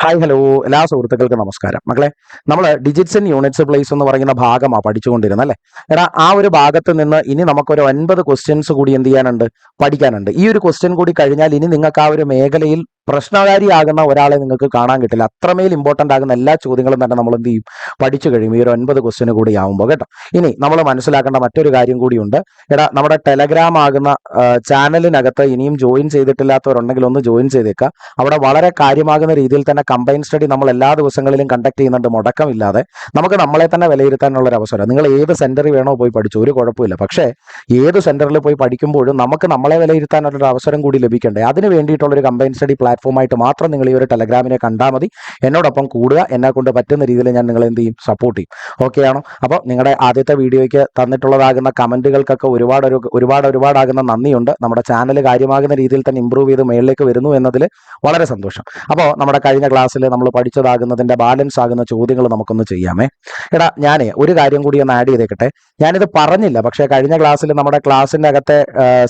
Hi hello എല്ലാ സുഹൃത്തുക്കൾക്കും നമസ്കാരം. മക്കളെ, നമ്മൾ ഡിജിറ്റ്സ് ആൻഡ് യൂണിറ്റ്സ് പ്ലേസ് എന്ന് പറയുന്ന ഭാഗമാണ് പഠിച്ചുകൊണ്ടിരുന്നത് അല്ലേ. എടാ, ആ ഒരു ഭാഗത്ത് നിന്ന് ഇനി നമുക്കൊരു 9 ക്വസ്റ്റ്യൻസ് കൂടി എന്ത് ചെയ്യാനുണ്ട്, പഠിക്കാനുണ്ട്. ഈ ഒരു ക്വസ്റ്റ്യൻ കൂടി കഴിഞ്ഞാൽ ഇനി നിങ്ങൾക്ക് ആ ഒരു മേഖലയിൽ പ്രശ്നകാരിയാകുന്ന ഒരാളെ നിങ്ങൾക്ക് കാണാൻ കിട്ടില്ല. അത്രമേൽ ഇമ്പോർട്ടൻ്റ് ആകുന്ന എല്ലാ ചോദ്യങ്ങളും തന്നെ നമ്മൾ എന്ത് ചെയ്യും, പഠിച്ചു കഴിയും ഈ ഒരു 9 ക്വസ്റ്റ്യന് കൂടി ആവുമ്പോൾ കേട്ടോ. ഇനി നമ്മൾ മനസ്സിലാക്കേണ്ട മറ്റൊരു കാര്യം കൂടിയുണ്ട്. എടാ, നമ്മുടെ ടെലഗ്രാം ആകുന്ന ചാനലിനകത്ത് ഇനിയും ജോയിൻ ചെയ്തിട്ടില്ലാത്തവരുണ്ടെങ്കിൽ ഒന്ന് ജോയിൻ ചെയ്തേക്കുക. അവിടെ വളരെ കാര്യമാകുന്ന രീതിയിൽ തന്നെ കമ്പൈൻ സ്റ്റഡി നമ്മൾ എല്ലാ ദിവസങ്ങളിലും കണ്ടക്ട് ചെയ്യുന്നുണ്ട്, മുടക്കമില്ലാതെ. നമുക്ക് നമ്മളെ തന്നെ വിലയിരുത്താനുള്ള ഒരു അവസരം. നിങ്ങൾ ഏത് സെന്ററിൽ വേണോ പോയി പഠിച്ചു, ഒരു കുഴപ്പമില്ല. പക്ഷേ ഏത് സെന്ററിൽ പോയി പഠിക്കുമ്പോഴും നമുക്ക് നമ്മളെ വിലയിരുത്താനുള്ള ഒരു അവസരം കൂടി ലഭിക്കണ്ടേ. അതിന് വേണ്ടിയിട്ടുള്ളൊരു കമ്പൈൻ സ്റ്റഡി പ്ലാറ്റ്ഫോമായിട്ട് മാത്രം നിങ്ങൾ ഈ ഒരു ടെലഗ്രാമിനെ കണ്ടാൽ മതി. എന്നോടൊപ്പം കൂടുക, എന്നെ കൊണ്ട് പറ്റുന്ന രീതിയിൽ ഞാൻ നിങ്ങളെ എന്ത് ചെയ്യും, സപ്പോർട്ട് ചെയ്യും. ഓക്കെ ആണോ? അപ്പോൾ നിങ്ങളുടെ ആദ്യത്തെ വീഡിയോയ്ക്ക് തന്നിട്ടുള്ളതാകുന്ന കമന്റുകൾക്കൊക്കെ ഒരുപാടാകുന്ന നന്ദിയുണ്ട്. നമ്മുടെ ചാനൽ കാര്യമാകുന്ന രീതിയിൽ തന്നെ ഇമ്പ്രൂവ് ചെയ്ത് മേളിലേക്ക് വരുന്നു എന്നതിൽ വളരെ സന്തോഷം. അപ്പോൾ നമ്മുടെ കഴിഞ്ഞ ക്ലാസ്സിൽ നമ്മൾ പഠിച്ചതാകുന്നതിന്റെ ബാലൻസ് ആകുന്ന ചോദ്യങ്ങൾ നമുക്കൊന്ന് ചെയ്യാമേ. എടാ, ഞാൻ ഒരു കാര്യം കൂടി ഒന്ന് ആഡ് ചെയ്തേക്കട്ടെ. ഞാനിത് പറഞ്ഞില്ല, പക്ഷേ കഴിഞ്ഞ ക്ലാസ്സിൽ നമ്മുടെ ക്ലാസ്സിൻ്റെ അകത്തെ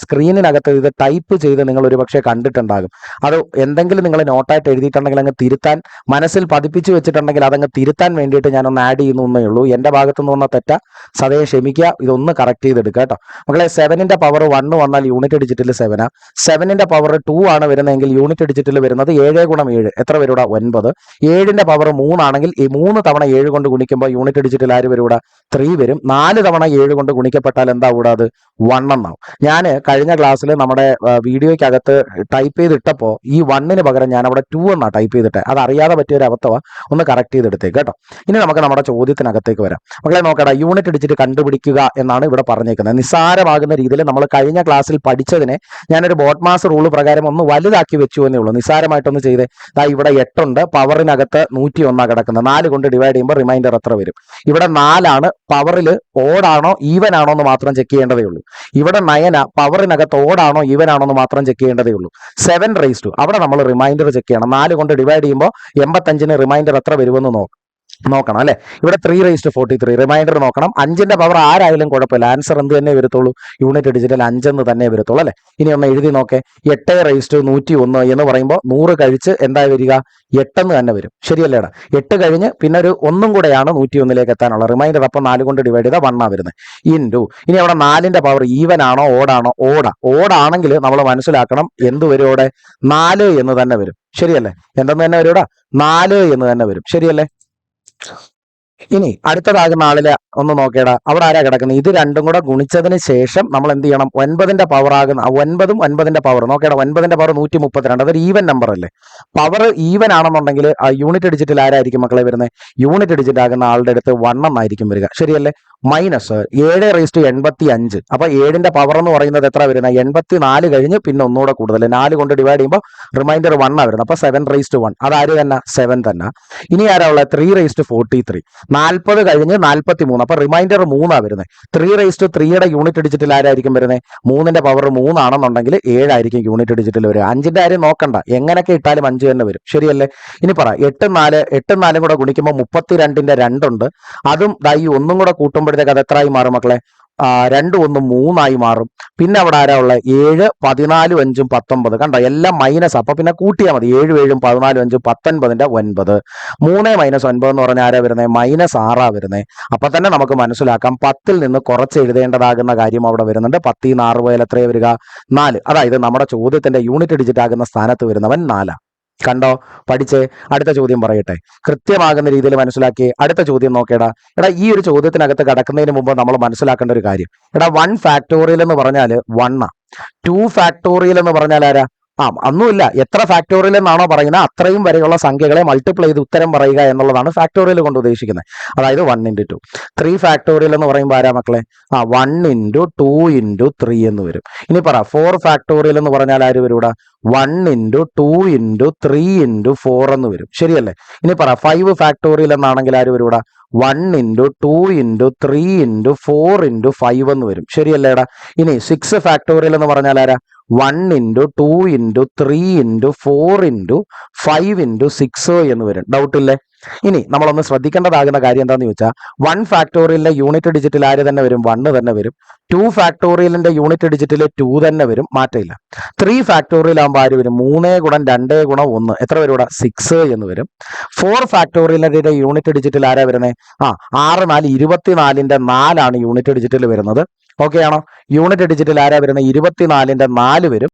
സ്ക്രീനിനകത്ത് ഇത് ടൈപ്പ് ചെയ്ത് നിങ്ങൾ ഒരുപക്ഷെ കണ്ടിട്ടുണ്ടാകും. അത് എന്തെങ്കിലും നിങ്ങൾ നോട്ടായിട്ട് എഴുതിയിട്ടുണ്ടെങ്കിൽ അങ്ങ് തിരുത്താൻ, മനസ്സിൽ പതിപ്പിച്ച് വെച്ചിട്ടുണ്ടെങ്കിൽ അതങ്ങ് തിരുത്താൻ വേണ്ടിയിട്ട് ഞാനൊന്ന് ആഡ് ചെയ്യുന്നു എന്നേ ഉള്ളൂ. എൻ്റെ ഭാഗത്തു നിന്ന് വന്ന തെറ്റ സദയം ക്ഷമിക്കുക, ഇതൊന്ന് കറക്റ്റ് ചെയ്തെടുക്കുക കേട്ടോ. മക്കളെ, 7ന്റെ പവർ 1 വന്നാൽ യൂണിറ്റ് ഡിജിറ്റിൽ 7. 7ന്റെ പവർ 2 ആണ് വരുന്നതെങ്കിൽ യൂണിറ്റ് ഡിജിറ്റിൽ വരുന്നത് 7 ഗുണം 7 എത്ര വരും? 9. 7ന്റെ പവർ 3 ആണെങ്കിൽ ഈ 3 തവണ 7 കൊണ്ട് ഗുണിക്കുമ്പോൾ യൂണിറ്റ് ഡിജിറ്റിൽ ആര് വരും? 3 വരും. 4 തവണ 7 കൊണ്ട് ഗുണിക്കപ്പെട്ടാൽ എന്താ കൂടാത്? 1 എന്നാവും. ഞാൻ കഴിഞ്ഞ ക്ലാസ്സിൽ നമ്മുടെ വീഡിയോയ്ക്കകത്ത് ടൈപ്പ് ചെയ്തിട്ടപ്പോൾ ഈ 1ന് പകരം ഞാൻ അവിടെ 2 എന്നാണ് ടൈപ്പ് ചെയ്തിട്ട്. അത് അറിയാതെ പറ്റിയൊരു അബദ്ധമാണ്, ഒന്ന് കറക്റ്റ് ചെയ്തെടുത്തേക്ക് കേട്ടോ. ഇനി നമുക്ക് നമ്മുടെ ചോദ്യത്തിനകത്തേക്ക് വരാം. മക്കളെ നോക്കടാ, യൂണിറ്റ് ഡിജിറ്റ് കണ്ടുപിടിക്കുക എന്നാണ് ഇവിടെ പറഞ്ഞേക്കുന്നത്. നിസ്സാരമാകുന്ന രീതിയിൽ നമ്മൾ കഴിഞ്ഞ ക്ലാസ്സിൽ പഠിച്ചതിനെ ഞാനൊരു ബോട്ട് മാസ് റൂൾ പ്രകാരം ഒന്ന് വലുതാക്കി വെച്ചു എന്നേ ഉള്ളൂ. നിസ്സാരമായിട്ടൊന്ന് ചെയ്തേ. ഇവിടെ 8 ഉണ്ട്, പവറിനകത്ത് 101 കിടക്കുന്നത്. 4 കൊണ്ട് ഡിവൈഡ് ചെയ്യുമ്പോൾ റിമൈൻഡർ എത്ര വരും? ഇവിടെ 4 പവറിൽ ഓടാണോ ഈവൻ ആണോ എന്ന് മാത്രം ചെക്ക് ചെയ്യേണ്ടതേ ഉള്ളൂ. ഇവിടെ 9 പവറിനകത്ത് ഓടാണോ ഈവൻ ആണോ എന്ന് മാത്രം ചെക്ക് ചെയ്യേണ്ടതേ ഉള്ളൂ. 7 അവിടെ നമ്മൾ റിമൈൻഡർ ചെക്ക് ചെയ്യണം. 4 കൊണ്ട് ഡിവൈഡ് ചെയ്യുമ്പോൾ 85ന് റിമൈൻഡർ എത്ര വരുമെന്ന് നോക്കണം അല്ലെ. ഇവിടെ 343 റിമൈൻഡർ നോക്കണം. 5ന്റെ പവർ ആരായാലും കുഴപ്പമില്ല, ആൻസർ എന്ത് തന്നെ വരത്തുള്ളൂ, യൂണിറ്റ് ഡിജിറ്റൽ 5 എന്ന് തന്നെ വരത്തുള്ളൂ അല്ലെ. ഇനി ഒന്ന് എഴുതി നോക്കേ. 8 101 എന്ന് പറയുമ്പോൾ 100 കഴിച്ച് എന്താ വരിക? 8 എന്ന് തന്നെ വരും. ശരിയല്ലേടാ? 8 കഴിഞ്ഞ് പിന്നെ ഒരു 1 കൂടെയാണ് 101ലേക്ക് എത്താനുള്ള റിമൈൻഡർ. അപ്പം 4 കൊണ്ട് ഡിവൈഡ് ചെയ്താൽ 1 വരുന്നത്. ഇൻറ്റു ഇനി അവിടെ 4ന്റെ പവർ ഈവൻ ആണോ ഓടാണോ? ഓടാണെങ്കിൽ നമ്മൾ മനസ്സിലാക്കണം എന്ത് വരും അവിടെ? 4 എന്ന് തന്നെ വരും. ശരിയല്ലേ? എന്തെന്ന് തന്നെ വരും? 4 എന്ന് തന്നെ വരും. ശരിയല്ലേ? ഇനി അടുത്തതാകുന്ന ആളില് ഒന്ന് നോക്കേടാ, അവിടെ ആരാ കിടക്കുന്നത്? ഇത് രണ്ടും കൂടെ ഗുണിച്ചതിന് ശേഷം നമ്മൾ എന്ത് ചെയ്യണം? 9ന്റെ പവർ ആകുന്ന 9ഉം 9ന്റെ പവർ നോക്കേടാ. 9ന്റെ പവർ 132. അതൊരു ഈവൻ നമ്പർ അല്ലേ. പവർ ഈവൻ ആണെന്നുണ്ടെങ്കിൽ ആ യൂണിറ്റ് ഡിജിറ്റിൽ ആരായിരിക്കും മക്കളെ വരുന്നത്? യൂണിറ്റ് ഡിജിറ്റ് ആകുന്ന ആളുടെ അടുത്ത് 1 എന്നായിരിക്കും വരിക. ശരിയല്ലേ? മൈനസ് 7 × 85. അപ്പൊ 7ന്റെ പവർ എന്ന് പറയുന്നത് എത്ര വരുന്നത്? 84 കഴിഞ്ഞ് പിന്നെ ഒന്നുകൂടെ കൂടുതൽ 4 കൊണ്ട് ഡിവൈഡ് ചെയ്യുമ്പോൾ റിമൈൻഡർ 1 വരുന്നത്. അപ്പൊ 7 അതാര് തന്നെ? 7 തന്നെ. ഇനി ആരാ ഉള്ളത്? 343. 40 കഴിഞ്ഞ് 43. അപ്പൊ റിമൈൻഡർ 3 വരുന്നത്. 3 യൂണിറ്റ് ഡിജിറ്റിൽ ആരായിരിക്കും വരുന്നത്? 3ന്റെ പവർ 3 ആണെന്നുണ്ടെങ്കിൽ 7 ആയിരിക്കും യൂണിറ്റ് ഡിജിറ്റിൽ വരിക. 5ന്റെ കാര്യം നോക്കണ്ട, എങ്ങനെയൊക്കെ ഇട്ടാലും 5 തന്നെ വരും. ശരിയല്ലേ? ഇനി പറ, 8 4 കൂടെ ഗുണിക്കുമ്പോൾ 32ന്റെ 2 ഉണ്ട്. അതും ഈ ഒന്നും കൂടെ കൂട്ടുമ്പോഴത്തേക്ക് അത് എത്രയായി മാറും മക്കളെ? 2 1 3 മാറും. പിന്നെ അവിടെ ആരാ ഉള്ളത്? 7 14 5 19. കണ്ടോ, എല്ലാം മൈനസ്. അപ്പൊ പിന്നെ കൂട്ടിയാൽ മതി. 7 7 14 5 19ന്റെ 9. 3 - 9 എന്ന് പറഞ്ഞാൽ ആരാ വരുന്നത്? -6 വരുന്നത്. അപ്പൊ തന്നെ നമുക്ക് മനസ്സിലാക്കാം 10ൽ നിന്ന് കുറച്ച് എഴുതേണ്ടതാകുന്ന കാര്യം അവിടെ വരുന്നുണ്ട്. 10 ൽ 6 പോയാൽ എത്രയാണ് വരിക? 4. അതായത് നമ്മുടെ ചോദ്യത്തിന്റെ യൂണിറ്റ് ഡിജിറ്റ് ആകുന്ന സ്ഥാനത്ത് വരുന്നവൻ 4. കണ്ടോ? പഠിച്ചേ. അടുത്ത ചോദ്യം പറയട്ടെ. കൃത്യമാകുന്ന രീതിയിൽ മനസ്സിലാക്കി അടുത്ത ചോദ്യം നോക്കേടാ. എടാ, ഈ ഒരു ചോദ്യത്തിനകത്ത് കടക്കുന്നതിന് മുമ്പ് നമ്മൾ മനസ്സിലാക്കേണ്ട ഒരു കാര്യം, എടാ 1 ഫാക്ടോറിയൽ എന്ന് പറഞ്ഞാൽ 1. 2 ഫാക്ടോറിയൽ എന്ന് പറഞ്ഞാൽ ആരാ? ഒന്നുമില്ല. എത്ര ഫാക്ടോറിയൽ എന്നാണോ പറയുന്നത് അത്രയും വരെയുള്ള സംഖ്യകളെ മൾട്ടിപ്ലൈ ചെയ്ത് ഉത്തരം പറയുക എന്നുള്ളതാണ് ഫാക്ടോറിയൽ കൊണ്ട് ഉദ്ദേശിക്കുന്നത്. അതായത് 1 × 2. 3 ഫാക്ടോറിയൽ എന്ന് പറയുമ്പോൾ ആരാ മക്കളെ? 1 × 2 × 3 എന്ന് വരും. ഇനി പറ, 4 ഫാക്ടോറിയൽ എന്ന് പറഞ്ഞാൽ ആര് വരും? 1 × 2 × 3 × 4 എന്ന് വരും. ശരിയല്ലേ? ഇനി പറ, 5 ഫാക്ടോറിയൽ എന്നാണെങ്കിൽ ആര് വരും? 1 × 2 × 3 × 4 × 5 എന്ന് വരും. ശരിയല്ലേടാ? ഇനി 6 ഫാക്ടോറിയൽ എന്ന് പറഞ്ഞാൽ ആരാ? 1 × 2 × 3 × 4 × 5 × 6 എന്ന് വരും. ഡൗട്ട് ഇല്ലേ? ഇനി നമ്മളൊന്ന് ശ്രദ്ധിക്കേണ്ടതാകുന്ന കാര്യം എന്താണെന്ന് ചോദിച്ചാൽ 1 ഫാക്ടോറിയലിന്റെ യൂണിറ്റ് ഡിജിറ്റിൽ ആര് തന്നെ വരും? 1 തന്നെ വരും. 2 ഫാക്ടോറിയലിന്റെ യൂണിറ്റ് ഡിജിറ്റിൽ 2 തന്നെ വരും, മാറ്റമില്ല. 3 ഫാക്ടോറിയൽ ആകുമ്പോൾ ആര് വരും? 3 ഗുണം 2 ഗുണം 1 എത്ര വരും ഇവിടെ? 6 എന്ന് വരും. 4 ഫാക്ടോറിയലിന്റെ യൂണിറ്റ് ഡിജിറ്റിൽ ആരാ വരുന്നത്? 6 4 24ന്റെ 4 യൂണിറ്റ് ഡിജിറ്റിൽ വരുന്നത്. ഓക്കെ ആണോ? യൂണിറ്റ് ഡിജിറ്റിൽ ആരാ വരുന്നത്? 24ന്റെ 4 വരും.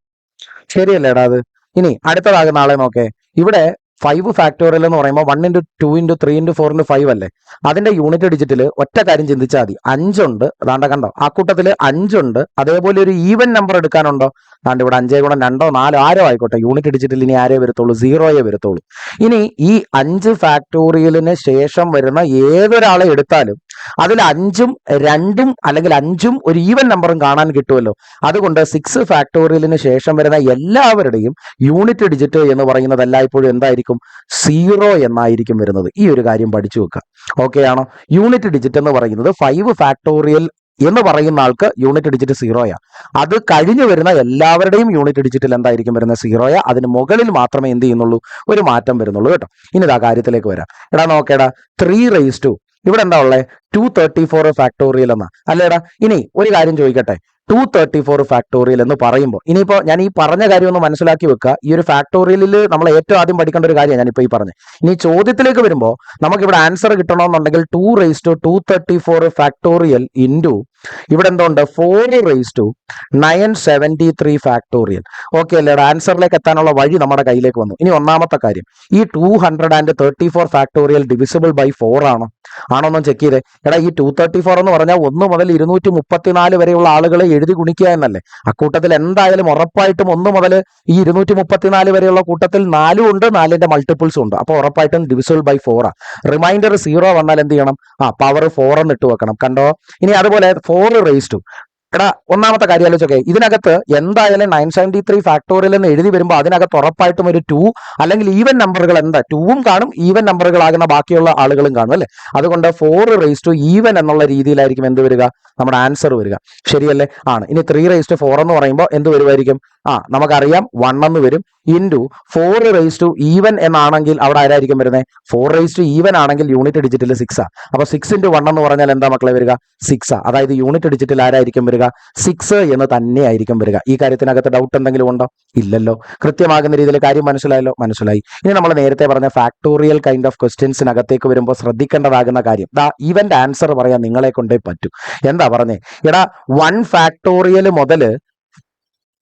ശരിയല്ലേടാ അത്? ഇനി അടുത്തതാകുന്ന ആളെ നോക്കേ. ഇവിടെ 5 ഫാക്ടോറിയൽ എന്ന് പറയുമ്പോൾ 1 ഇൻറ്റു 2 ഇൻറ്റു 3 ഇൻറ്റു 4 ഇൻറ്റു 5 അല്ലേ? അതിന്റെ യൂണിറ്റ് ഡിജിറ്റിൽ ഒറ്റ കാര്യം ചിന്തിച്ചാൽ മതി. 5 ഉണ്ട്, അതാണ്ട കണ്ടോ, ആ കൂട്ടത്തിൽ 5 ഉണ്ട്. അതേപോലെ ഒരു ഈവൻ നമ്പർ എടുക്കാനുണ്ടോ? അതാണ്ട് ഇവിടെ 5 ഗുണം 2 4 ആരോ ആയിക്കോട്ടെ, യൂണിറ്റ് ഡിജിറ്റിൽ ഇനി ആരേ വരത്തുള്ളൂ? 0 വരത്തുള്ളൂ. ഇനി ഈ 5 ഫാക്ടോറിയലിന് ശേഷം വരുന്ന ഏതൊരാളെ എടുത്താലും അതിൽ 5ഉം 2ഉം അല്ലെങ്കിൽ 5ഉം ഒരു ഈവൻ നമ്പറും കാണാൻ കിട്ടുമല്ലോ. അതുകൊണ്ട് 6 ഫാക്ടോറിയലിന് ശേഷം വരുന്ന എല്ലാവരുടെയും യൂണിറ്റ് ഡിജിറ്റ് എന്ന് പറയുന്നത് എല്ലായ്പ്പോഴും എന്തായിരിക്കും? 0 എന്നായിരിക്കും വരുന്നത്. ഈ ഒരു കാര്യം പഠിച്ചു വെക്കുക. ഓക്കെ ആണോ? യൂണിറ്റ് ഡിജിറ്റ് എന്ന് പറയുന്നത് 5 ഫാക്ടോറിയൽ എന്ന് പറയുന്ന ആൾക്ക് യൂണിറ്റ് ഡിജിറ്റ് 0യാ. അത് കഴിഞ്ഞു വരുന്ന എല്ലാവരുടെയും യൂണിറ്റ് ഡിജിറ്റിൽ എന്തായിരിക്കും വരുന്നത്? 0യാ. അതിന് മുകളിൽ മാത്രമേ എന്ത് ചെയ്യുന്നുള്ളൂ? ഒരു മാറ്റം വരുന്നുള്ളൂ കേട്ടോ. ഇനി ഇതാ കാര്യത്തിലേക്ക് വരാം. എടാ നോക്കേടാ, 3 ഇവിടെ എന്താ ഉള്ളത്? 234 ഫാക്ടോറിയൽ എന്നാ അല്ലേടാ. ഇനി ഒരു കാര്യം ചോദിക്കട്ടെ, 234 ഫാക്ടോറിയൽ എന്ന് പറയുമ്പോൾ ഇനിയിപ്പോ ഞാൻ ഈ പറഞ്ഞ കാര്യം ഒന്ന് മനസ്സിലാക്കി വെക്കുക. ഈ ഒരു ഫാക്ടോറിയലിൽ നമ്മൾ ഏറ്റവും ആദ്യം പഠിക്കേണ്ട ഒരു കാര്യം ഞാനിപ്പോ ഈ പറഞ്ഞു. ഇനി ചോദ്യത്തിലേക്ക് വരുമ്പോൾ നമുക്ക് ഇവിടെ ആൻസർ കിട്ടണമെന്നുണ്ടെങ്കിൽ 2 raised to 234 ഫാക്ടോറിയൽ ഇൻറ്റു ഇവിടെ എന്തുണ്ട്? 4 raised to 973 ഫാക്ടോറിയൽ. ഓക്കെ അല്ലേടാ? ആൻസറിലേക്ക് എത്താനുള്ള വഴി നമ്മുടെ കയ്യിലേക്ക് വന്നു. ഇനി ഒന്നാമത്തെ കാര്യം, ഈ 234 ഫാക്ടോറിയൽ ഡിവിസിബിൾ ബൈ 4 ആണോ? ആണോന്നും ചെക്ക് ചെയ്തേ. എടാ ഈ 234 എന്ന് പറഞ്ഞാൽ 1 മുതൽ 234 വരെയുള്ള ആളുകളെ എഴുതി ഗുണിക്കുക എന്നല്ലേ. അക്കൂട്ടത്തിൽ എന്തായാലും ഉറപ്പായിട്ടും 1 മുതൽ ഈ 234 വരെയുള്ള കൂട്ടത്തിൽ 4 ഉണ്ട്, 4ന്റെ മൾട്ടിപ്പിൾസും ഉണ്ട്. അപ്പൊ ഉറപ്പായിട്ടും ഡിവിസിബിൾ ബൈ 4 ആ. റിമൈൻഡർ 0 വന്നാൽ എന്ത് ചെയ്യണം? പവർ 4 എന്ന് ഇട്ട് വെക്കണം. കണ്ടോ? ഇനി അതുപോലെ 4 raised to എടാ ഒന്നാമത്തെ കാര്യം ആലോചിച്ചോക്കെ, ഇതിനകത്ത് എന്തായാലും 973 ഫാക്ടോറിയൽ എന്ന് എഴുതി വരുമ്പോൾ അതിനകത്ത് ഉറപ്പായിട്ടും ഒരു 2 അല്ലെങ്കിൽ ഈവൻ നമ്പറുകൾ എന്താ 2ഉം കാണും, ഈവൻ നമ്പറുകളാകുന്ന ബാക്കിയുള്ള ആളുകളും കാണും അല്ലെ. അതുകൊണ്ട് 4 raised to ഈവൻ എന്നുള്ള രീതിയിലായിരിക്കും എന്ത് വരിക? നമ്മുടെ ആൻസർ വരിക. ശരിയല്ലേ? ആണ്. ഇനി 3 raised to 4 എന്ന് പറയുമ്പോൾ എന്ത് വരുമായിരിക്കും? നമുക്കറിയാം 1 എന്ന് വരും. ഇൻറ്റു 4 raised to ഈവൻ എന്നാണെങ്കിൽ അവിടെ ആരായിരിക്കും വരുന്നത്? 4 raised to ഈവൻ ആണെങ്കിൽ യൂണിറ്റ് ഡിജിറ്റിൽ 6 അപ്പൊ 6 into 1 എന്ന് പറഞ്ഞാൽ എന്താ മക്കളെ വരിക? 6 അതായത് യൂണിറ്റ് ഡിജിറ്റിൽ ആരായിരിക്കും വരിക? 6 എന്ന് തന്നെ ആയിരിക്കും വരിക. ഈ കാര്യത്തിനകത്ത് ഡൗട്ട് എന്തെങ്കിലും ഉണ്ടോ? ഇല്ലല്ലോ. കൃത്യമാകുന്ന രീതിയിൽ കാര്യം മനസ്സിലായല്ലോ? മനസ്സിലായി. ഇനി നമ്മൾ നേരത്തെ പറഞ്ഞ ഫാക്ടോറിയൽ കൈൻഡ് ഓഫ് ക്വസ്റ്റ്യൻസിനകത്തേക്ക് വരുമ്പോൾ ശ്രദ്ധിക്കേണ്ടതാകുന്ന കാര്യം, ഈവന്റെ ആൻസർ പറയാൻ നിങ്ങളെ കൊണ്ടേ പറ്റൂ. എന്താ പറഞ്ഞേ? എടാ 1 ഫാക്ടോറിയൽ മുതൽ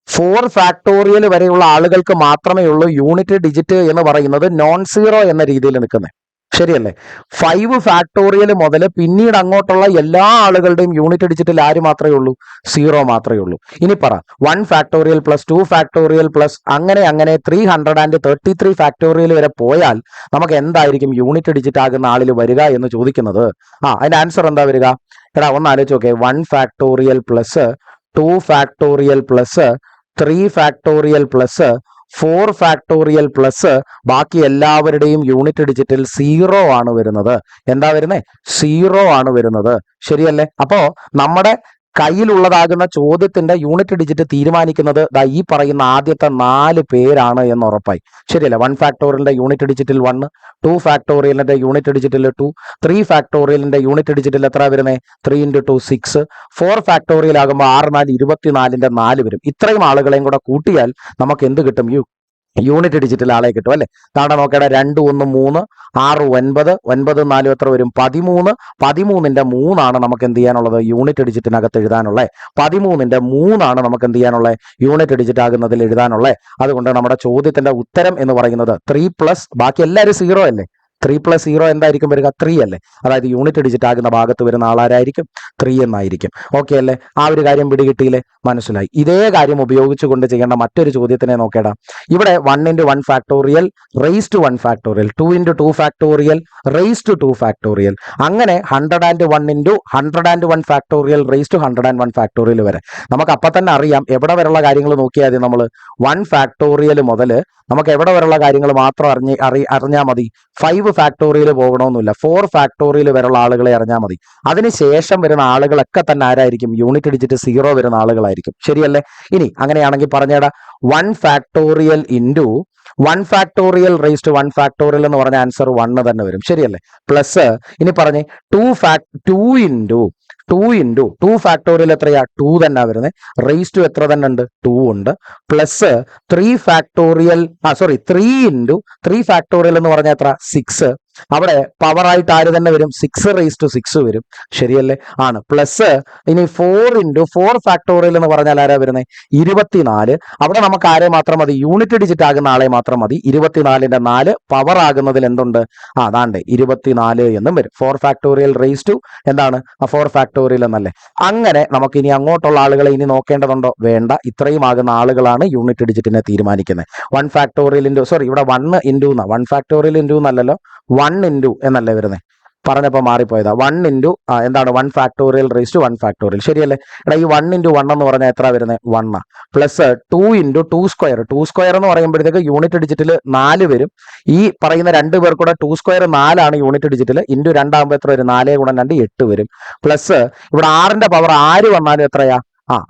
4 ഫാക്ടോറിയൽ വരെയുള്ള ആളുകൾക്ക് മാത്രമേ ഉള്ളൂ യൂണിറ്റ് ഡിജിറ്റ് എന്ന് പറയുന്നത് നോൺ സീറോ എന്ന രീതിയിൽ നിൽക്കുന്നത്. ശരിയല്ലേ? 5 ഫാക്ടോറിയൽ മുതൽ പിന്നീട് അങ്ങോട്ടുള്ള എല്ലാ ആളുകളുടെയും യൂണിറ്റ് ഡിജിറ്റിൽ ആര് മാത്രമേ ഉള്ളൂ? 0 മാത്രമേ ഉള്ളൂ. ഇനി പറ, 1 ഫാക്ടോറിയൽ പ്ലസ് 2 ഫാക്ടോറിയൽ പ്ലസ് അങ്ങനെ 333 ഫാക്ടോറിയൽ വരെ പോയാൽ നമുക്ക് എന്തായിരിക്കും യൂണിറ്റ് ഡിജിറ്റ് ആകുന്ന ആളിൽ വരിക എന്ന് ചോദിക്കുന്നത്. അതിന്റെ ആൻസർ എന്താ വരിക? എടാ ഒന്ന് ആലോചിച്ച് നോക്കേ. 1 factorial plus 2 factorial plus 3 factorial plus 4 factorial plus ബാക്കി എല്ലാവരുടെയും യൂണിറ്റ് ഡിജിറ്റിൽ 0 ആണ് വരുന്നത്. എന്താ വരുന്നത്? 0 ആണ് വരുന്നത്. ശരിയല്ലേ? അപ്പോ നമ്മുടെ കയ്യിലുള്ളതാകുന്ന ചോദ്യത്തിന്റെ യൂണിറ്റ് ഡിജിറ്റ് തീരുമാനിക്കുന്നത് ഈ പറയുന്ന ആദ്യത്തെ 4 പേരാണ് എന്ന് ഉറപ്പായി. ശരിയല്ലേ? 1 ഫാക്ടോറിയലിന്റെ യൂണിറ്റ് ഡിജിറ്റിൽ 1, 2 ഫാക്ടോറിയലിന്റെ യൂണിറ്റ് ഡിജിറ്റിൽ 2, 3 ഫാക്ടോറിയലിന്റെ യൂണിറ്റ് ഡിജിറ്റിൽ എത്ര വരുന്നത്? 3 into 2 6, 4 ഫാക്ടോറിയൽ ആകുമ്പോൾ 6 4 24ന്റെ 4 വരും. ഇത്രയും ആളുകളെയും കൂടെ കൂട്ടിയാൽ നമുക്ക് എന്ത് കിട്ടും? യൂണിറ്റ് ഡിജിറ്റിൽ ആളെ കിട്ടും അല്ലെ. താണ്ട നോക്കേണ്ട, 2 1 3 6 9 9 4 എത്ര വരും? 13. 13ന്റെ 3 ആണ് നമുക്ക് എന്ത് ചെയ്യാനുള്ളത്? യൂണിറ്റ് ഡിജിറ്റിനകത്ത് എഴുതാനുള്ളത്. 13ന്റെ 3 ആണ് നമുക്ക് എന്ത് ചെയ്യാനുള്ളത്? യൂണിറ്റ് ഡിജിറ്റ് ആകുന്നതിൽ എഴുതാനുള്ളത്. അതുകൊണ്ട് നമ്മുടെ ചോദ്യത്തിന്റെ ഉത്തരം എന്ന് പറയുന്നത് 3 പ്ലസ് ബാക്കി എല്ലാവരും 0 അല്ലേ. 3 + 0 എന്തായിരിക്കും വരിക? 3 അല്ലേ. അതായത് യൂണിറ്റ് ഡിജിറ്റ് ആകുന്ന ഭാഗത്ത് വരുന്ന ആളാരായിരിക്കും? 3 എന്നായിരിക്കും. ഓക്കെ അല്ലേ? ആ ഒരു കാര്യം പിടികിട്ടിയില്ലേ? മനസ്സിലായി. ഇതേ കാര്യം ഉപയോഗിച്ചുകൊണ്ട് ചെയ്യേണ്ട മറ്റൊരു ചോദ്യത്തിനെ നോക്കേടാ. ഇവിടെ 1 into 1 factorial raised to 1 factorial, 2 into 2 factorial raised to 2 factorial, അങ്ങനെ 101 into 101 factorial raised to 101 factorial വരെ. നമുക്ക് അപ്പം തന്നെ അറിയാം എവിടെ വരെയുള്ള കാര്യങ്ങൾ നോക്കിയാൽ മതി. നമ്മൾ 1 ഫാക്ടോറിയൽ മുതൽ നമുക്ക് എവിടെ വരെയുള്ള കാര്യങ്ങൾ മാത്രം അറിഞ്ഞാൽ മതി? 5 ഫാക്ടോറിയൽ പോകണമെന്നില്ല, 4 ഫാക്ടോറിയൽ വരെയുള്ള ആളുകളെ അറിഞ്ഞാൽ മതി. അതിനുശേഷം വരുന്ന ആളുകളൊക്കെ തന്നെ ആരായിരിക്കും? യൂണിറ്റ് ഡിജിറ്റ് 0 വരുന്ന ആളുകളായിരിക്കും. ശരിയല്ലേ? ഇനി അങ്ങനെയാണെങ്കിൽ പറഞ്ഞേടാ 1 factorial into 1 factorial raise to 1 factorial എന്ന് പറഞ്ഞ ആൻസർ 1 തന്നെ വരും. ശരിയല്ലേ? പ്ലസ് ഇനി പറഞ്ഞേ 2 ഇൻറ്റു 2 ഫാക്ടോറിയൽ എത്രയാ? 2 തന്നെ വരുന്നത്. റേസ് ടു എത്ര തന്നെ ഉണ്ട്? 2 ഉണ്ട്. പ്ലസ് 3 ഫാക്ടോറിയൽ 3 ഇൻറ്റു 3 ഫാക്ടോറിയൽ എന്ന് പറഞ്ഞാൽ എത്ര? 6. അവിടെ പവർ ആയിട്ട് ആര് തന്നെ വരും? 6 റേസ് ടു 6 വരും. ശരിയല്ലേ? ആണ്. പ്ലസ് ഇനി 4 ഇൻറ്റു 4 ഫാക്ടോറിയൽ എന്ന് പറഞ്ഞാൽ ആരാ വരുന്നത്? 24. അവിടെ നമുക്ക് ആരെ മാത്രം മതി? യൂണിറ്റ് ഡിജിറ്റ് ആകുന്ന ആളെ മാത്രം മതി. 24ന്റെ 4 പവർ ആകുന്നതിൽ എന്തുണ്ട്? അതാണ്ട് 24 എന്നും വരും. 4 ഫാക്ടോറിയൽ റേസ് ടു എന്താണ്? 4 ഫാക്ടോറിയൽ എന്നല്ലേ? അങ്ങനെ നമുക്ക് ഇനി അങ്ങോട്ടുള്ള ആളുകളെ ഇനി നോക്കേണ്ടതുണ്ടോ? വേണ്ട. ഇത്രയും ആകുന്ന ആളുകളാണ് യൂണിറ്റ് ഡിജിറ്റിനെ തീരുമാനിക്കുന്നത്. 1 ഫാക്ടോറിയൽ ഇൻറ്റു ഇവിടെ 1 ഇൻറ്റു 1 ഫാക്ടോറിയൽ ഇൻറ്റു എന്നല്ലല്ലോ, 1 ഇൻറ്റു എന്നല്ലേ വരുന്നത്? പറഞ്ഞപ്പോൾ മാറിപ്പോയതാ. 1 ഇൻറ്റു എന്താണ്? 1 ഫാക്ടോറിയൽ റേസ് ടു 1 ഫാക്ടോറിയൽ. ശരിയല്ലേ? എടാ ഈ 1 ഇൻറ്റു 1 എന്ന് പറഞ്ഞാൽ എത്ര വരുന്നത്? 1. Plus 2 into 2 square. 2 സ്ക്വയർ എന്ന് പറയുമ്പോഴത്തേക്ക് യൂണിറ്റ് ഡിജിറ്റിൽ 4 വരും. ഈ പറയുന്ന 2 പേർ കൂടെ 2 സ്ക്വയർ 4 ആണ് യൂണിറ്റ് ഡിജിറ്റിൽ. ഇൻറ്റു 2 ആകുമ്പോൾ എത്ര വരും? 4 ഗുണം 2 8 വരും. പ്ലസ് ഇവിടെ 6ന്റെ പവർ ആര് വന്നാലും എത്രയാ?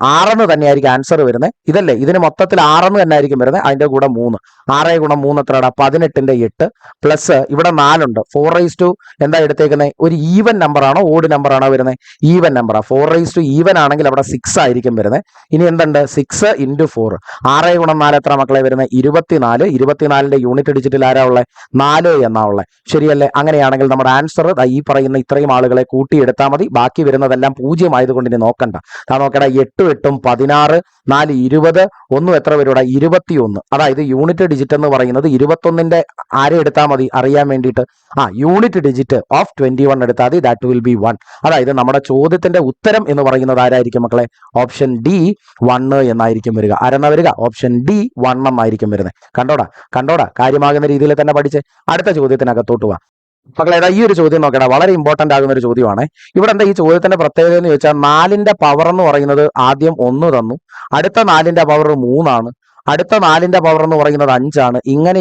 6 തന്നെയായിരിക്കും ആൻസർ വരുന്നത്. ഇതല്ലേ? ഇതിന് മൊത്തത്തിൽ 6 തന്നെ ആയിരിക്കും വരുന്നത്. അതിന്റെ കൂടെ 3. 6 ഗുണം 3 എത്രടാ? 18ന്റെ 8. പ്ലസ് ഇവിടെ 4 ഉണ്ട്. 4 റേസ് ടു എന്താ എടുത്തേക്കുന്നത്? ഒരു ഈവൻ നമ്പർ ആണോ ഓഡ് നമ്പർ ആണോ വരുന്നത്? ഈവൻ നമ്പറാണ്. 4 റേസ് ടു ഈവൻ ആണെങ്കിൽ അവിടെ 6 ആയിരിക്കും വരുന്നത്. ഇനി എന്തുണ്ട്? 6 ഇൻറ്റു 4. 6 ഗുണം 4 എത്ര മക്കളെ വരുന്നത്? 24. 24ന്റെ യൂണിറ്റ് ഡിജിറ്റിൽ ആരാ ഉള്ളത്? 4 എന്നാ ഉള്ളത്. ശരിയല്ലേ? അങ്ങനെയാണെങ്കിൽ നമ്മുടെ ആൻസർ ഈ പറയുന്ന ഇത്രയും ആളുകളെ കൂട്ടിയെടുത്താൽ മതി. ബാക്കി വരുന്നതെല്ലാം 0 ആയതുകൊണ്ട് ഇനി നോക്കണ്ട. നോക്കടാ 8 8 16 4 20 1 എത്ര വരൂടാ? 21. അതായത് യൂണിറ്റ് ഡിജിറ്റ് എന്ന് പറയുന്നത് 21ന്റെ ആരെ എടുത്താൽ മതി അറിയാൻ വേണ്ടിയിട്ട്? യൂണിറ്റ് ഡിജിറ്റ് ഓഫ് 21 എടുത്താൽ മതി. That will be 1. അതായത് നമ്മുടെ ചോദ്യത്തിന്റെ ഉത്തരം എന്ന് പറയുന്നത് ആരായിരിക്കും മക്കളെ? ഓപ്ഷൻ ഡി 1 എന്നായിരിക്കും വരിക. ആരെന്നാ വരിക? ഓപ്ഷൻ ഡി 1 എന്നായിരിക്കും വരുന്നത്. കണ്ടോടാ കാര്യമാകുന്ന രീതിയിൽ തന്നെ പഠിച്ച് അടുത്ത ചോദ്യത്തിനകത്തോട്ട് പോവാം. മക്കളെ ഈ ഒരു ചോദ്യം നോക്കടാ, വളരെ ഇമ്പോർട്ടന്റ് ആകുന്ന ഒരു ചോദ്യമാണ്. ഇവിടെ എന്താ ഈ ചോദ്യത്തിന്റെ പ്രത്യേകത എന്ന് ചോദിച്ചാൽ 4ന്റെ പവർ എന്ന് പറയുന്നത് ആദ്യം 1 തന്നു, അടുത്ത 4ന്റെ പവർ 3 ആണ്, അടുത്ത 4ന്റെ പവർ എന്ന് പറയുന്നത് 5 ആണ്. ഇങ്ങനെ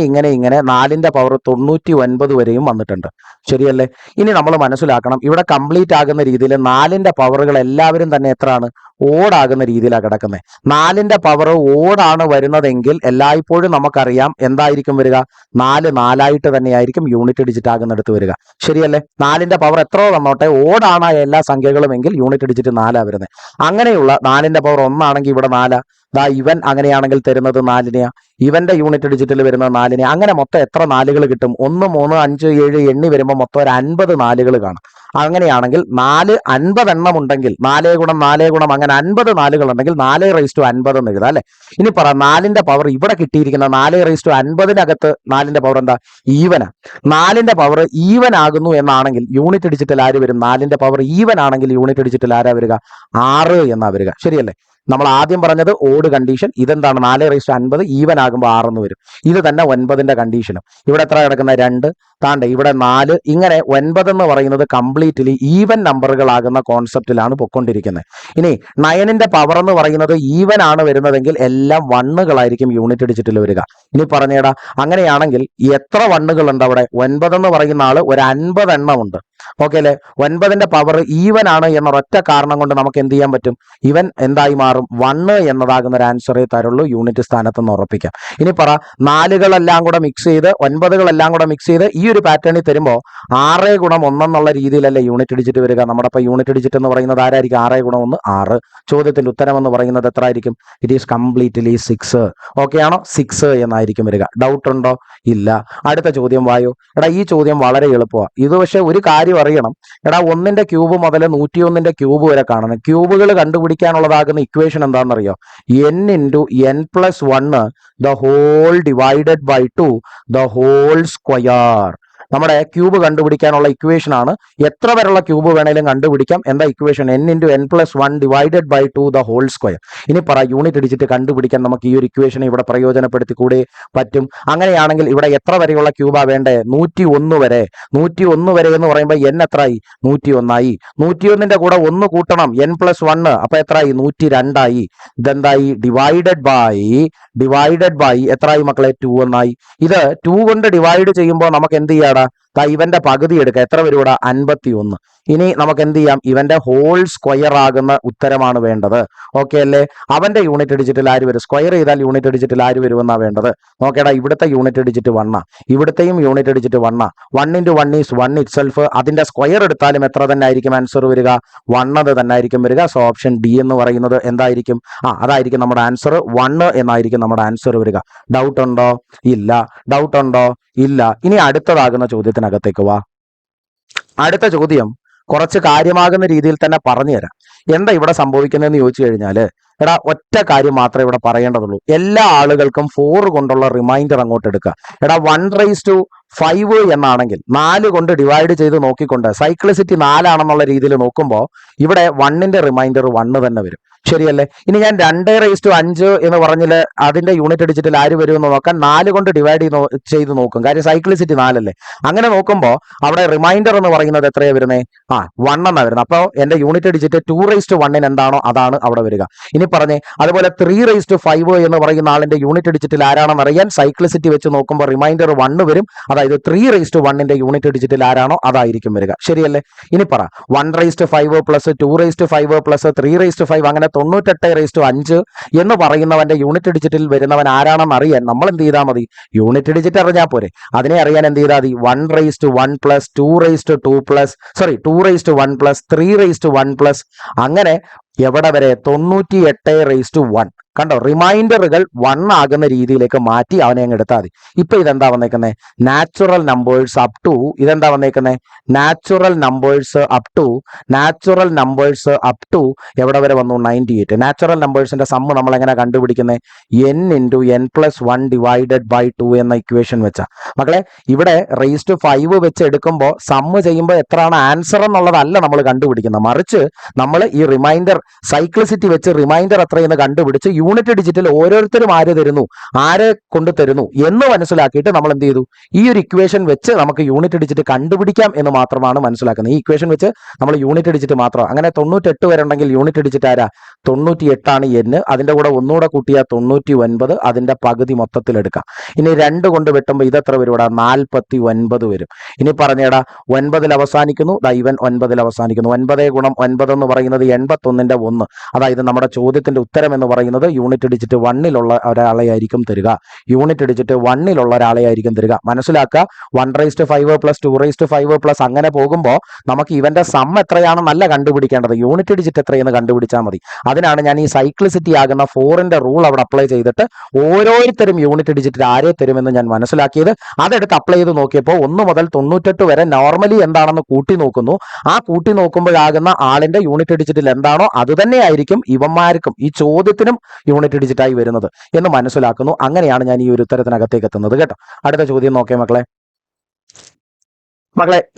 4ന്റെ പവർ 99 വരെയും വന്നിട്ടുണ്ട്. ശരിയല്ലേ? ഇനി നമ്മൾ മനസ്സിലാക്കണം, ഇവിടെ കംപ്ലീറ്റ് ആകുന്ന രീതിയിൽ 4ന്റെ പവറുകൾ എല്ലാവരും തന്നെ എത്രയാണ്? ഓടാകുന്ന രീതിയിലാണ് കിടക്കുന്നത്. 4ന്റെ പവർ ഓടാണ് വരുന്നതെങ്കിൽ എല്ലായ്പ്പോഴും നമുക്കറിയാം എന്തായിരിക്കും വരിക? 4 4ആയിട്ട് തന്നെയായിരിക്കും യൂണിറ്റ് ഡിജിറ്റ് ആകുന്നിടത്ത് വരിക. ശരിയല്ലേ? 4ന്റെ പവർ എത്രയോ വന്നോട്ടെ, ഓടാണ് എല്ലാ സംഖ്യകളും എങ്കിൽ യൂണിറ്റ് ഡിജിറ്റ് 4 വരുന്നത്. അങ്ങനെയുള്ള 4ന്റെ പവർ 1 ആണെങ്കിൽ ഇവിടെ 4. ഇവൻ അങ്ങനെയാണെങ്കിൽ തരുന്നത് 4നെയാ. ഇവന്റെ യൂണിറ്റ് ഡിജിറ്റിൽ വരുന്നത് 4നെ. അങ്ങനെ മൊത്തം എത്ര 4കൾ കിട്ടും? 1 3 5 7 എണ്ണി വരുമ്പോൾ മൊത്തം ഒരു 50 4കൾ കാണും. അങ്ങനെയാണെങ്കിൽ 4 50 എണ്ണം ഉണ്ടെങ്കിൽ 4 ഗുണം 4 ഗുണം അങ്ങനെ 50 4കൾ ഉണ്ടെങ്കിൽ 4 റേസ് ടു 50 എന്ന് എഴുതാം അല്ലെ? ഇനി പറ 4ന്റെ പവർ ഇവിടെ കിട്ടിയിരിക്കുന്ന 4 റേസ് ടു 50നകത്ത് 4ന്റെ പവർ എന്താ? ഈവനാ. 4ന്റെ പവർ ഈവൻ ആകുന്നു എന്നാണെങ്കിൽ യൂണിറ്റ് ഡിജിറ്റൽ ആര് വരും? 4ന്റെ പവർ ഈവൻ ആണെങ്കിൽ യൂണിറ്റ് ഡിജിറ്റൽ ആരാ വരിക? 6 എന്നാ വരിക. ശരിയല്ലേ? നമ്മൾ ആദ്യം പറഞ്ഞത് ഓഡ് കണ്ടീഷൻ. ഇതെന്താണ്? 4 റേസ് ടു 50 ഈവൻ ആകുമ്പോൾ 6 എന്ന് വരും. ഇത് തന്നെ 9ന്റെ കണ്ടീഷനും. ഇവിടെ എത്ര കിടക്കുന്ന? 2. താണ്ടെ ഇവിടെ 4. ഇങ്ങനെ 9 എന്ന് പറയുന്നത് കംപ്ലീറ്റ്ലി ഈവൻ നമ്പറുകളാകുന്ന കോൺസെപ്റ്റിലാണ് പൊക്കൊണ്ടിരിക്കുന്നത്. ഇനി 9ന്റെ പവർ എന്ന് പറയുന്നത് ഈവൻ ആണ് വരുന്നതെങ്കിൽ എല്ലാം 1കളായിരിക്കും യൂണിറ്റ് ഡിജിറ്റിൽ വരിക. ഇനി പറഞ്ഞേടാ, അങ്ങനെയാണെങ്കിൽ എത്ര 1കൾ ഉണ്ട് അവിടെ? 9 എന്ന് പറയുന്ന ആള് ഒരു 50 എണ്ണം ഉണ്ട്. ഓക്കെ അല്ലെ? 9ന്റെ പവർ ഈവൻ ആണ് എന്ന ഒറ്റ കാരണം കൊണ്ട് നമുക്ക് എന്ത് ചെയ്യാൻ പറ്റും? ഇവൻ എന്തായി മാറും? 1 എന്നതാകുന്ന ഒരു ആൻസറേ തരുള്ളൂ. യൂണിറ്റ് സ്ഥാനത്ത് നിന്ന് ഉറപ്പിക്കാം. ഇനി പറ 4കളെല്ലാം കൂടെ മിക്സ് ചെയ്ത് 9കളെല്ലാം കൂടെ മിക്സ് ചെയ്ത് ഈ ഒരു പാറ്റേണിൽ തരുമ്പോൾ 6 ഗുണം 1 എന്നുള്ള രീതിയിലല്ലേ യൂണിറ്റ് ഡിജിറ്റ് വരിക? നമ്മുടെ ഇപ്പൊ യൂണിറ്റ് ഡിജിറ്റ് എന്ന് പറയുന്നത് ആരായിരിക്കും? 6 ഗുണം 1 6. ചോദ്യത്തിന്റെ ഉത്തരം എന്ന് പറയുന്നത് എത്ര ആയിരിക്കും? It is completely 6. ഓക്കെ ആണോ? 6 എന്നായിരിക്കും വരിക. ഡൗട്ട് ഉണ്ടോ? ഇല്ല. അടുത്ത ചോദ്യം വായോ. എടാ ഈ ചോദ്യം വളരെ എളുപ്പമാണ്. ഇത് പക്ഷെ ഒരു കാര്യം അറിയണം. എടാ 1ന്റെ ക്യൂബ് മുതൽ 101ന്റെ ക്യൂബ് വരെ കാണണം. ക്യൂബുകൾ കണ്ടുപിടിക്കാനുള്ളതാകുന്ന ഇക്വേഷൻ എന്താണെന്നറിയോ? n into n plus 1 the whole divided by 2 the whole square. നമ്മുടെ ക്യൂബ് കണ്ടുപിടിക്കാനുള്ള ഇക്വേഷൻ ആണ്. എത്ര വരെയുള്ള ക്യൂബ് വേണേലും കണ്ടുപിടിക്കാം. എന്താ equation? n into n plus 1 divided by 2 the whole square. ഇനി പറ യൂണിറ്റ് ഡിജിറ്റ് കണ്ടുപിടിക്കാൻ നമുക്ക് ഈ ഒരു ഇക്വേഷൻ ഇവിടെ പ്രയോജനപ്പെടുത്തി കൂടെ പറ്റും. അങ്ങനെയാണെങ്കിൽ ഇവിടെ എത്ര വരെയുള്ള ക്യൂബാ വേണ്ടേ? 101 വരെ. 101 വരെ എന്ന് പറയുമ്പോൾ n എത്രയായി? 101 ആയി. 101ന്റെ കൂടെ 1 കൂട്ടണം, n പ്ലസ് 1. അപ്പൊ എത്രയായി? 102 ആയി. ഇതെന്തായി? ഡിവൈഡഡ് ബൈ എത്രയായി മക്കളെ? 2 എന്നായി. ഇത് 2 കൊണ്ട് ഡിവൈഡ് ചെയ്യുമ്പോൾ നമുക്ക് എന്ത് ചെയ്യാടാ? ഇവന്റെ പകുതി എടുക്കുക, എത്ര വരും ഇവിടെ? 51. ഇനി നമുക്ക് എന്ത് ചെയ്യാം? ഇവന്റെ ഹോൾ സ്ക്വയർ ആകുന്ന ഉത്തരമാണ് വേണ്ടത്. ഓക്കെ അല്ലേ? അവന്റെ യൂണിറ്റ് ഡിജിറ്റിൽ ആര് വരും? സ്ക്വയർ ചെയ്താൽ യൂണിറ്റ് ഡിജിറ്റിൽ ആര് വരുമെന്നാ വേണ്ടത്? നോക്കേടാ, ഇവിടുത്തെ യൂണിറ്റ് ഡിജിറ്റ് 1, ഇവിടുത്തെയും unit digit 1. 1 × 1 is 1 itself. അതിന്റെ സ്ക്വയർ എടുത്താലും എത്ര തന്നെ ആയിരിക്കും ആൻസർ വരിക? 1 തന്നെ ആയിരിക്കും വരിക. സോ ഓപ്ഷൻ ഡി എന്ന് പറയുന്നത് എന്തായിരിക്കും? അതായിരിക്കും നമ്മുടെ ആൻസർ. 1 എന്നായിരിക്കും നമ്മുടെ ആൻസർ വരിക. ഡൗട്ട് ഉണ്ടോ? ഇല്ല. ഡൗട്ട് ഉണ്ടോ? ഇല്ല. ഇനി അടുത്തതാകുന്ന ചോദ്യത്തിനകത്തേക്ക് വാ. അടുത്ത ചോദ്യം കുറച്ച് കാര്യമാകുന്ന രീതിയിൽ തന്നെ പറഞ്ഞു തരാം. എന്താ ഇവിടെ സംഭവിക്കുന്നതെന്ന് ചോദിച്ചു കഴിഞ്ഞാല്, എടാ ഒറ്റ കാര്യം മാത്രമേ ഇവിടെ പറയേണ്ടതുള്ളൂ. എല്ലാ ആളുകൾക്കും 4 കൊണ്ടുള്ള റിമൈൻഡർ അങ്ങോട്ട് എടുക്കുക. എടാ 1/5 എന്നാണെങ്കിൽ 4 കൊണ്ട് ഡിവൈഡ് ചെയ്ത് നോക്കിക്കൊണ്ട് സൈക്ലിസിറ്റി 4 ആണെന്നുള്ള രീതിയിൽ നോക്കുമ്പോൾ ഇവിടെ 1ന്റെ റിമൈൻഡർ 1 തന്നെ വരും. ശരിയല്ലേ? ഇനി ഞാൻ 2/5 എന്ന് പറഞ്ഞാൽ അതിന്റെ യൂണിറ്റ് ഡിജിറ്റിൽ ആര് വരുമെന്ന് നോക്കാൻ 4 കൊണ്ട് ഡിവൈഡ് ചെയ്ത് നോക്കും. കാര്യം സൈക്ലിസിറ്റി 4 അല്ലേ. അങ്ങനെ നോക്കുമ്പോൾ അവിടെ റിമൈൻഡർ എന്ന് പറയുന്നത് എത്രയാണ് വരുന്നത്? 1 എന്നാണ് വരുന്നത്. അപ്പോൾ എന്റെ യൂണിറ്റ് ഡിജിറ്റ് 2/1 എന്താണോ അതാണ് അവിടെ വരിക. ഇനി പറഞ്ഞേ, അതുപോലെ 3/5 എന്ന് പറയുന്ന ആളിന്റെ യൂണിറ്റ് ഡിജിറ്റിൽ ആരാണെന്ന് അറിയാൻ സൈക്ലിസിറ്റി വെച്ച് നോക്കുമ്പോൾ റിമൈൻഡർ 1 വരും. അതായത് 3/1ന്റെ യൂണിറ്റ് ഡിജിറ്റിൽ ആരാണോ അതായിരിക്കും വരിക. ശരിയല്ലേ? ഇനി പറ, 1/5 പ്ലസ് 2/5 പ്ലസ് 3/5 അങ്ങനെ 98/5 എന്ന് പറയുന്നവന്റെ യൂണിറ്റ് ഡിജിറ്റിൽ വരുന്നവൻ ആരാണെന്ന് അറിയാൻ നമ്മൾ എന്ത് ചെയ്താൽ മതി? യൂണിറ്റ് ഡിജിറ്റ് അറിഞ്ഞാൽ പോരെ. അതിനെ അറിയാൻ എന്ത് ചെയ്താൽ മതി? 1/1 പ്ലസ് 2/2 പ്ലസ് 2/1 പ്ലസ് 3/1 പ്ലസ് അങ്ങനെ എവിടെ വരെ? 98/1. കണ്ടോ? റിമൈൻഡറുകൾ 1 ആകുന്ന രീതിയിലേക്ക് മാറ്റി അവനെ അങ്ങ് എടുത്താൽ മതി. ഇപ്പൊ ഇതെന്താ വന്നേക്കുന്നത്? Natural numbers up to. ഇതെന്താ വന്നേക്കുന്നത്? നാച്ചുറൽ നമ്പേഴ്സ് അപ് ടു എവിടെ വരെ വന്നു? 98. നാച്ചുറൽ നമ്പേഴ്സിന്റെ സമ്മ് നമ്മൾ എങ്ങനെ കണ്ടുപിടിക്കുന്നത്? n × n+1 ഡിവൈഡഡ് ബൈ 2 എന്ന ഇക്വേഷൻ വെച്ചാ. മക്കളെ, ഇവിടെ raised to 5 വെച്ച് എടുക്കുമ്പോൾ സമ്മ് ചെയ്യുമ്പോൾ എത്രയാണ് ആൻസർ എന്നുള്ളതല്ല നമ്മൾ കണ്ടുപിടിക്കുന്നത്. മറിച്ച് നമ്മൾ ഈ റിമൈൻഡർ സൈക്ലിസിറ്റി വെച്ച് റിമൈൻഡർ എത്രയെന്ന് കണ്ടുപിടിച്ച് യൂണിറ്റ് ഡിജിറ്റിൽ ഓരോരുത്തരും ആര് തരുന്നു, ആരെ കൊണ്ട് തരുന്നു എന്ന് മനസ്സിലാക്കിയിട്ട് നമ്മൾ എന്ത് ചെയ്തു? ഈ ഒരു ഇക്വേഷൻ വെച്ച് നമുക്ക് യൂണിറ്റ് ഡിജിറ്റ് കണ്ടുപിടിക്കാം എന്ന് മാത്രമാണ് മനസ്സിലാക്കുന്നത്. ഈ ഇക്വേഷൻ വെച്ച് നമ്മൾ യൂണിറ്റ് ഡിജിറ്റ് മാത്രം. അങ്ങനെ 98 വരെ ഉണ്ടെങ്കിൽ യൂണിറ്റ് ഡിജിറ്റ് ആരാ? 98 n. അതിന്റെ കൂടെ ഒന്നുകൂടെ കൂട്ടിയാൽ 99. അതിന്റെ പകുതി മൊത്തത്തിൽ എടുക്കാം. ഇനി 2 കൊണ്ട് വെട്ടുമ്പോൾ ഇതെത്ര വരും? 49 വരും. ഇനി പറഞ്ഞേടാ 9 അവസാനിക്കുന്നു. ഇവൻ 9 അവസാനിക്കുന്നു. 9 × 9 എന്ന് പറയുന്നത് 81ന്റെ 1. അതായത് നമ്മുടെ ചോദ്യത്തിന്റെ ഉത്തരം എന്ന് പറയുന്നത് യൂണിറ്റ് ഡിജിറ്റ് 1 ഒരാളെ ആയിരിക്കും തരിക. യൂണിറ്റ് ഡിജിറ്റ് 1 ഒരാളെ ആയിരിക്കും തരിക. മനസ്സിലാക്കുക. 1/5 പ്ലസ് 2/5 പ്ലസ് അങ്ങനെ പോകുമ്പോൾ നമുക്ക് ഇവന്റെ സം എത്രയാണെന്നല്ല കണ്ടുപിടിക്കേണ്ടത്, യൂണിറ്റ് ഡിജിറ്റ് എത്രയെന്ന് കണ്ടുപിടിച്ചാൽ മതി. അതിനാണ് ഞാൻ ഈ സൈക്ലിസിറ്റി ആകുന്ന 4ന്റെ റൂൾ അവിടെ അപ്ലൈ ചെയ്തിട്ട് ഓരോരുത്തരും യൂണിറ്റ് ഡിജിറ്റ് ആരെ തരുമെന്ന് ഞാൻ മനസ്സിലാക്കിയത്. അതെടുത്ത് അപ്ലൈ ചെയ്ത് നോക്കിയപ്പോൾ 1 മുതൽ 98 വരെ നോർമലി എന്താണെന്ന് കൂട്ടി നോക്കുന്നു. ആ കൂട്ടി നോക്കുമ്പോഴാകുന്ന ആളിന്റെ യൂണിറ്റ് ഡിജിറ്റിൽ എന്താണോ അത് തന്നെയായിരിക്കും ഇവന്മാർക്കും ഈ ചോദ്യത്തിനും യൂണിറ്റ് ഡിജിറ്റായി വരുന്നത് എന്ന് മനസ്സിലാക്കുന്നു. അങ്ങനെയാണ് ഞാൻ ഈ ഒരു ഉത്തരത്തിനകത്തേക്ക് എത്തുന്നത് കേട്ടോ. അടുത്ത ചോദ്യം നോക്കേ മക്കളെ.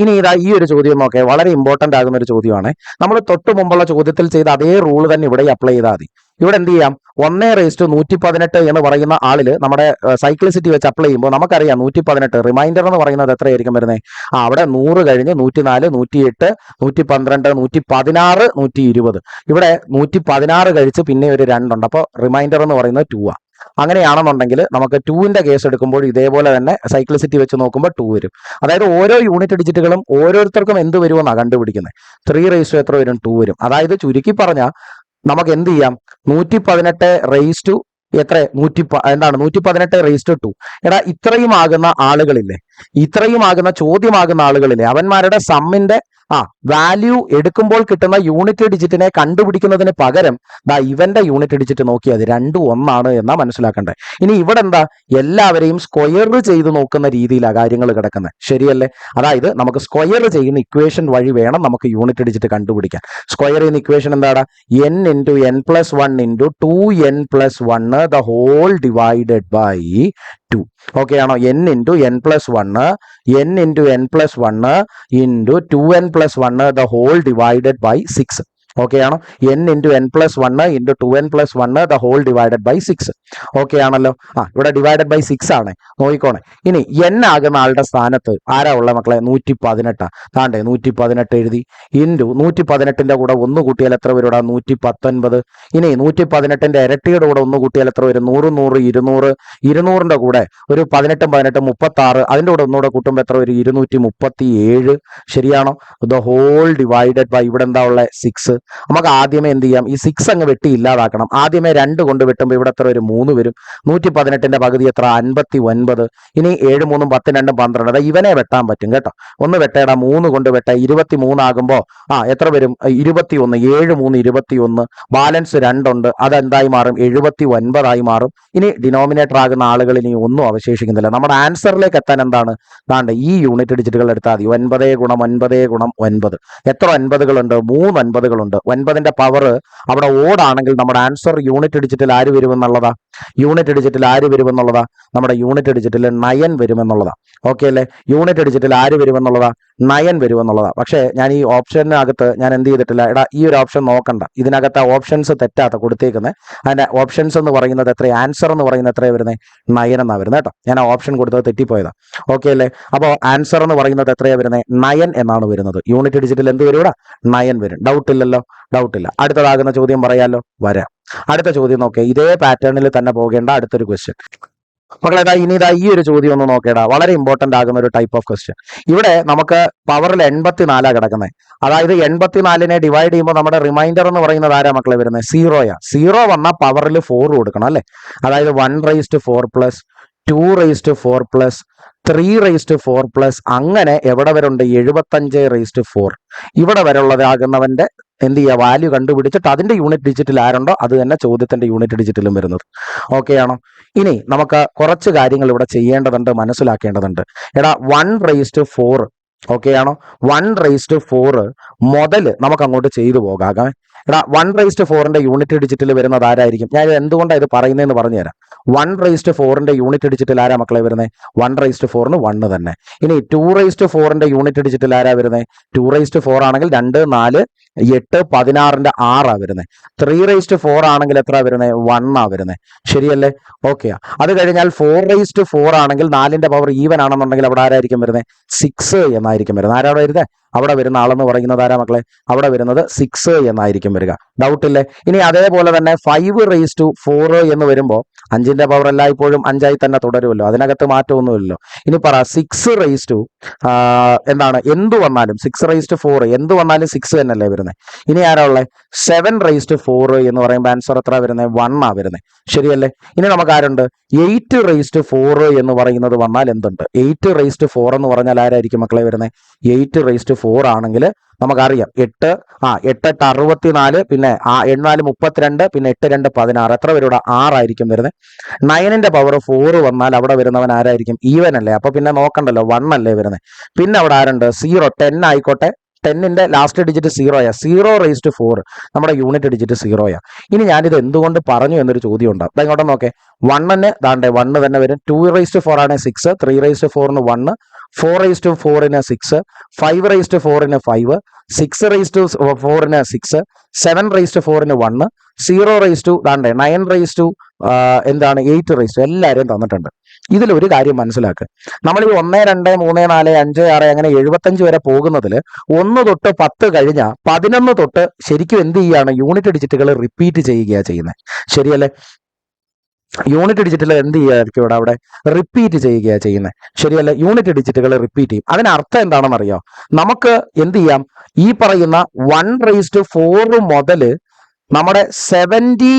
ഇനി ഇതാ ഈ ഒരു ചോദ്യം നോക്കേ, വളരെ ഇമ്പോർട്ടന്റ് ആകുന്ന ഒരു ചോദ്യമാണ്. നമ്മൾ തൊട്ട് മുമ്പുള്ള ചോദ്യത്തിൽ ചെയ്ത അതേ റൂൾ തന്നെ ഇവിടെ അപ്ലൈ ചെയ്താൽ മതി. ഇവിടെ എന്ത് ചെയ്യാം? 1/118 എന്ന് പറയുന്ന ആളില് നമ്മുടെ സൈക്ലിസിറ്റി വെച്ച് അപ്ലൈ ചെയ്യുമ്പോൾ നമുക്കറിയാം 118 റിമൈൻഡർ എന്ന് പറയുന്നത് എത്രയായിരിക്കും വരുന്നത്? അവിടെ 100 കഴിഞ്ഞ് 104, 108, 112, 116, 120. ഇവിടെ 116 കഴിച്ച് പിന്നെ ഒരു 2 ഉണ്ട്. അപ്പോൾ റിമൈൻഡർ എന്ന് പറയുന്നത് 2 ആണ്. അങ്ങനെയാണെന്നുണ്ടെങ്കിൽ നമുക്ക് 2ന്റെ കേസ് എടുക്കുമ്പോൾ ഇതേപോലെ തന്നെ സൈക്ലിസിറ്റി വെച്ച് നോക്കുമ്പോൾ 2 വരും. അതായത് ഓരോ യൂണിറ്റ് ഡിജിറ്റുകളും ഓരോരുത്തർക്കും എന്ത് വരുമെന്നാണ് കണ്ടുപിടിക്കുന്നത്. 3 എത്ര വരും? 2 വരും. അതായത് ചുരുക്കി പറഞ്ഞാൽ നമുക്ക് എന്ത് ചെയ്യാം? 118 എത്ര? 118 എടാ ഇത്രയും ആകുന്ന ആളുകളില്ലേ, ഇത്രയും ആകുന്ന ചോദ്യമാകുന്ന ആളുകളില്ലേ, അവന്മാരുടെ സമ്മിന്റെ വാല്യൂ എടുക്കുമ്പോൾ കിട്ടുന്ന യൂണിറ്റ് ഡിജിറ്റിനെ കണ്ടുപിടിക്കുന്നതിന് പകരം ഇവന്റെ യൂണിറ്റ് ഡിജിറ്റ് നോക്കിയാൽ അത് 2 1 എന്നാ മനസ്സിലാക്കണ്ടേ. ഇനി ഇവിടെ എന്താ? എല്ലാവരെയും സ്ക്വയർ ചെയ്ത് നോക്കുന്ന രീതിയിലാണ് കാര്യങ്ങൾ കിടക്കുന്നത്. ശരിയല്ലേ? അതായത് നമുക്ക് സ്ക്വയർ ചെയ്യുന്ന ഇക്വേഷൻ വഴി വേണം നമുക്ക് യൂണിറ്റ് ഡിജിറ്റ് കണ്ടുപിടിക്കാൻ. സ്ക്വയർ ചെയ്യുന്ന ഇക്വേഷൻ എന്താടാ? n × n+1 × 2n+1 the whole divided by 2. Okay ആണോ? n × n+1 n × n+1 × 2n+1 the whole divided by 6. Okay ആണോ? n × n+1 × 2n+1 the whole divided by 6. Okay ആണല്ലോ. ഇവിടെ ഡിവൈഡഡ് ബൈ 6 ആണ്, നോക്കിക്കോണേ. ഇനി n ആകുന്ന ആളുടെ സ്ഥാനത്ത് ആരാ ഉള്ള മക്കളെ? 118. താണ്ടേ 118 എഴുതി. ഇൻറ്റു 118ന്റെ കൂടെ 1 കൂട്ടിയാൽ എത്ര വരും? 119. ഇനി 118ന്റെ ഇരട്ടിയുടെ കൂടെ 1 കൂട്ടിയാൽ എത്ര വരും? 100 100 200. 200ന്റെ കൂടെ ഒരു 18 18 36. അതിന്റെ കൂടെ ഒന്നുകൂടെ കൂട്ടുമ്പോൾ എത്ര വരും? 237. ശരിയാണോ? ദ ഹോൾ ഡിവൈഡഡ് ബൈ ഇവിടെ എന്താ ഉള്ളത്? 6. നമുക്ക് ആദ്യമേ എന്ത് ചെയ്യാം? ഈ 6 അങ്ങ് വെട്ടി ഇല്ലാതാക്കണം. ആദ്യമേ 2 കൊണ്ട് വെട്ടുമ്പോൾ ഇവിടെ എത്ര വരും? 3 വരും. 118ന്റെ പകുതി എത്ര? 59. ഇനി 7 3 10 2 12. അതാ ഇവനെ വെട്ടാൻ പറ്റും കേട്ടോ. ഒന്ന് വെട്ടേടാ, 3 കൊണ്ട് വെട്ട 23 ആകുമ്പോ എത്ര വരും? 21. 7 3 21. ബാലൻസ് 2 ഉണ്ട്, അതെന്തായി മാറും? 79 ആയി മാറും. ഇനി ഡിനോമിനേറ്റർ ആകുന്ന ആളുകൾ ഇനി ഒന്നും അവശേഷിക്കുന്നില്ല. നമ്മുടെ ആൻസറിലേക്ക് എത്താൻ എന്താണ്? താണ്ട് ഈ യൂണിറ്റ് ഡിജിറ്റുകൾ എടുത്താൽ മതി. 9 ഗുണം 9 ഗുണം 9. എത്ര 9കളുണ്ട്? 3 9കളുണ്ട്. 9ന്റെ പവർ അവിടെ ഓടാണെങ്കിൽ നമ്മുടെ ആൻസർ യൂണിറ്റ് ഡിജിറ്റിൽ ആര് വരുമെന്നുള്ളതാ? യൂണിറ്റ് ഡിജിറ്റിൽ ആര് വരുമെന്നുള്ളതാ? നമ്മുടെ യൂണിറ്റ് ഡിജിറ്റിൽ 9 വരുമെന്നുള്ളതാ. ഓക്കെ അല്ലേ? യൂണിറ്റ് ഡിജിറ്റിൽ ആര് വരുമെന്നുള്ളതാ? 9 വരുമെന്നുള്ളതാ. പക്ഷേ ഞാൻ ഈ ഓപ്ഷനകത്ത് ഞാൻ എന്ത് ചെയ്തിട്ടില്ല. എടാ, ഈ ഒരു ഓപ്ഷൻ നോക്കണ്ട, ഇതിനകത്ത് ഓപ്ഷൻസ് തെറ്റാത്ത കൊടുത്തേക്കുന്നത്. അതിന്റെ ഓപ്ഷൻസ് എന്ന് പറയുന്നത് എത്ര? ആൻസർ എന്ന് പറയുന്നത് എത്രയാണ് വരുന്നത്? 9 എന്നാ വരുന്നത് കേട്ടോ. ഞാൻ ആ ഓപ്ഷൻ കൊടുത്തത് തെറ്റിപ്പോയതാ. ഓക്കെ അല്ലേ? അപ്പോൾ ആൻസർ എന്ന് പറയുന്നത് എത്രയാണ് വരുന്നത്? 9 എന്നാണ് വരുന്നത്. യൂണിറ്റ് ഡിജിറ്റിൽ എന്ത് വരും? ഇവിടെ 9 വരും. ഡൗട്ട് ഇല്ലല്ലോ? ഡൗട്ട് ഇല്ല. അടുത്തതാകുന്ന ചോദ്യം പറയാലോ? വരാം. അടുത്ത ചോദ്യം നോക്കേ. ഇതേ പാറ്റേണിൽ തന്നെ പോകേണ്ട അടുത്തൊരു ക്വസ്റ്റ്യൻ. മക്കളെ, ഇനി ഈ ഒരു ചോദ്യം ഒന്ന് നോക്കേടാ. വളരെ ഇമ്പോർട്ടന്റ് ആകുന്ന ഒരു ടൈപ്പ് ഓഫ് ക്വസ്റ്റ്യൻ. ഇവിടെ നമുക്ക് പവറിൽ 84 കിടക്കുന്നത്. അതായത് 84നെ ഡിവൈഡ് ചെയ്യുമ്പോൾ നമ്മുടെ റിമൈൻഡർ എന്ന് പറയുന്നത് ആരാ മക്കളെ വരുന്നത്? 0യാ. 0 വന്നാൽ പവറിൽ 4 കൊടുക്കണം അല്ലെ? അതായത് 1⁴ പ്ലസ് 2⁴ പ്ലസ് 3⁴ പ്ലസ് അങ്ങനെ എവിടെ വരെ ഉണ്ട്? 75⁴. ഇവിടെ വരെ ഉള്ളതാകുന്നവന്റെ എന്ത് ചെയ്യുക? വാല്യൂ കണ്ടുപിടിച്ചിട്ട് അതിന്റെ യൂണിറ്റ് ഡിജിറ്റിൽ ആരുണ്ടോ അത് തന്നെ ചോദ്യത്തിന്റെ യൂണിറ്റ് ഡിജിറ്റിലും വരുന്നത്. ഓക്കെ ആണോ? ഇനി നമുക്ക് കുറച്ച് കാര്യങ്ങൾ ഇവിടെ ചെയ്യേണ്ടതുണ്ട്, മനസ്സിലാക്കേണ്ടതുണ്ട്. എടാ, 1⁴. ഓക്കെ ആണോ? 1⁴ മുതൽ നമുക്ക് അങ്ങോട്ട് ചെയ്തു പോകാം. എടാ, 1⁴ യൂണിറ്റ് ഡിജിറ്റിൽ വരുന്നത് ആരായിരിക്കും? ഞാൻ എന്തുകൊണ്ടാണ് ഇത് പറയുന്നതെന്ന് പറഞ്ഞുതരാം. 1⁴ യൂണിറ്റ് ഡിജിറ്റിൽ ആരാ മക്കളെ വരുന്നത്? 1⁴ 1 തന്നെ. ഇനി 2⁴ യൂണിറ്റ് ഡിജിറ്റിൽ ആരാ വരുന്നത്? 2⁴ ആണെങ്കിൽ 2 4 8 16ന്റെ 6 വരുന്നത്. 3⁴ ആണെങ്കിൽ എത്ര വരുന്നത്? 1 വരുന്നത്. ശരിയല്ലേ? ഓക്കെ. അത് കഴിഞ്ഞാൽ 4⁴ ആണെങ്കിൽ 4ന്റെ പവർ ഈവൻ ആണെന്നുണ്ടെങ്കിൽ അവിടെ ആരായിരിക്കും വരുന്നത്? 6 എന്നായിരിക്കും വരുന്നത്. ആരാ വരുന്നത്? അവിടെ വരുന്ന ആളെന്ന് പറയുന്നത് ആരാ മക്കളെ? അവിടെ വരുന്നത് 6 എന്നായിരിക്കും വരിക. ഡൗട്ട് ഇല്ലേ? ഇനി അതേപോലെ തന്നെ 5⁴ എന്ന് വരുമ്പോൾ 5ന്റെ പവർ എല്ലായ്പ്പോഴും 5ആയി തന്നെ തുടരുമല്ലോ, അതിനകത്ത് മാറ്റമൊന്നുമില്ലല്ലോ. ഇനി പറ 6 എന്താണ്? എന്ത് വന്നാലും 6⁴ എന്ത് വന്നാലും 6 തന്നെയല്ലേ വരുന്നത്. ഇനി ആരാ ഉള്ളത്? 7⁴ എന്ന് പറയുമ്പോൾ ആൻസർ എത്ര വരുന്നത്? 1 വരുന്നത്. ശരിയല്ലേ? ഇനി നമുക്ക് ആരുണ്ട്? 8⁴ എന്ന് പറയുന്നത് വന്നാൽ എന്തുണ്ട്? 8⁴ എന്ന് പറഞ്ഞാൽ ആരായിരിക്കും മക്കളെ വരുന്നത്? 8⁴ ആണെങ്കിൽ നമുക്കറിയാം 8 8 64, പിന്നെ 4 32, പിന്നെ 8 2 16. എത്ര വരും? 6 ആയിരിക്കും വരുന്നത്. 9ന്റെ പവർ 4 വന്നാൽ അവിടെ വരുന്നവൻ ആരായിരിക്കും? ഈവൻ അല്ലേ? അപ്പൊ പിന്നെ നോക്കണ്ടല്ലോ, 1 അല്ലേ വരുന്നത്. പിന്നെ അവിടെ ആരുണ്ട്? 0 10 ആയിക്കോട്ടെ. 10ന്റെ ലാസ്റ്റ് ഡിജിറ്റ് 0യാ. 0⁴ നമ്മുടെ യൂണിറ്റ് ഡിജിറ്റ് 0യാ. ഇനി ഞാനിത് എന്തുകൊണ്ട് പറഞ്ഞു എന്നൊരു ചോദ്യം ഉണ്ടാവും. ഇങ്ങോട്ട് നോക്കേ. 1ന് ദാണ്ടേ 1 തന്നെ വരും. 2⁴ ആണ് 6, 3⁴ 1, 4⁴ 6, 5⁴ 5, 6⁴ 6, 7⁴ 1, 9 എന്താണ് 8 എല്ലാവരും തന്നിട്ടുണ്ട്. ഇതിലൊരു കാര്യം മനസ്സിലാക്കുക. നമ്മൾ ഈ 1 2 3 4 5 6 അങ്ങനെ 75 വരെ പോകുന്നതിൽ 1 തൊട്ട് 10 കഴിഞ്ഞാൽ 11 തൊട്ട് ശരിക്കും എന്ത് ചെയ്യാണ്? യൂണിറ്റ് ഡിജിറ്റുകൾ റിപ്പീറ്റ് ചെയ്യുകയാണ് ചെയ്യുന്നത്. ശരിയല്ലേ? യൂണിറ്റ് ഡിജിറ്റിൽ എന്ത് ചെയ്യായിരിക്കും? അവിടെ റിപ്പീറ്റ് ചെയ്യുകയാണ് ചെയ്യുന്നത്. ശരിയല്ലേ? യൂണിറ്റ് ഡിജിറ്റുകൾ റിപ്പീറ്റ് ചെയ്യും. അതിനർത്ഥം എന്താണെന്ന് അറിയോ? നമുക്ക് എന്ത് ചെയ്യാം? ഈ പറയുന്ന 1⁴ മുതൽ നമ്മുടെ 70⁴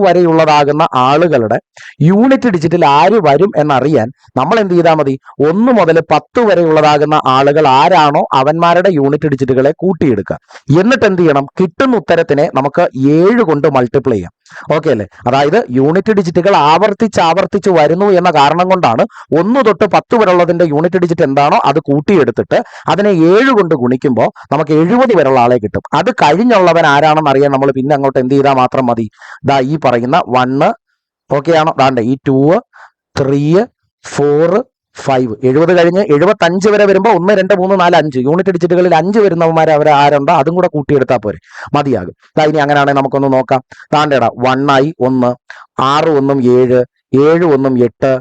വരെയുള്ളതാകുന്ന ആളുകളുടെ യൂണിറ്റ് ഡിജിറ്റിൽ ആര് വരും എന്നറിയാൻ നമ്മൾ എന്ത് ചെയ്താൽ മതി? 1 മുതൽ 10 വരെയുള്ളതാകുന്ന ആളുകൾ ആരാണോ അവന്മാരുടെ യൂണിറ്റ് ഡിജിറ്റുകളെ കൂട്ടിയെടുക്കുക. എന്നിട്ട് എന്ത് ചെയ്യണം? കിട്ടുന്ന ഉത്തരത്തിനെ നമുക്ക് 7 കൊണ്ട് മൾട്ടിപ്ലൈ ചെയ്യാം. ഓക്കെ അല്ലേ? അതായത് യൂണിറ്റ് ഡിജിറ്റുകൾ ആവർത്തിച്ച് വരുന്നു എന്ന കാരണം കൊണ്ടാണ് 1 തൊട്ട് 10 വരെ ഉള്ളതിന്റെ യൂണിറ്റ് ഡിജിറ്റ് എന്താണോ അത് കൂട്ടിയെടുത്തിട്ട് അതിനെ 7 കൊണ്ട് ഗുണിക്കുമ്പോൾ നമുക്ക് 70 വരെയുള്ള ആളെ കിട്ടും. അത് കഴിഞ്ഞുള്ളവൻ ആരാണെന്ന് അറിയാൻ നമ്മൾ പിന്നെ അങ്ങോട്ട് എന്ത് ചെയ്താൽ മാത്രം മതി? ഈ പറയുന്ന 1, ഓക്കെ ആണോ? ദാണ്ടെ ഈ 2 3 4 5 70 കഴിഞ്ഞ് 75 വരെ വരുമ്പോൾ 1 2 3 4 5 യൂണിറ്റ് ഡിജിറ്റുകളിൽ 5 വരുന്നവന്മാർ അവർ ആരുണ്ടോ അതും കൂടെ കൂട്ടിയെടുത്താൽ പോരെ, മതിയാകും. ഇനി അങ്ങനെയാണെങ്കിൽ നമുക്കൊന്ന് നോക്കാം. താണ്ടേടാ 1 ആയി 1, 6 1 7, 7 1 8,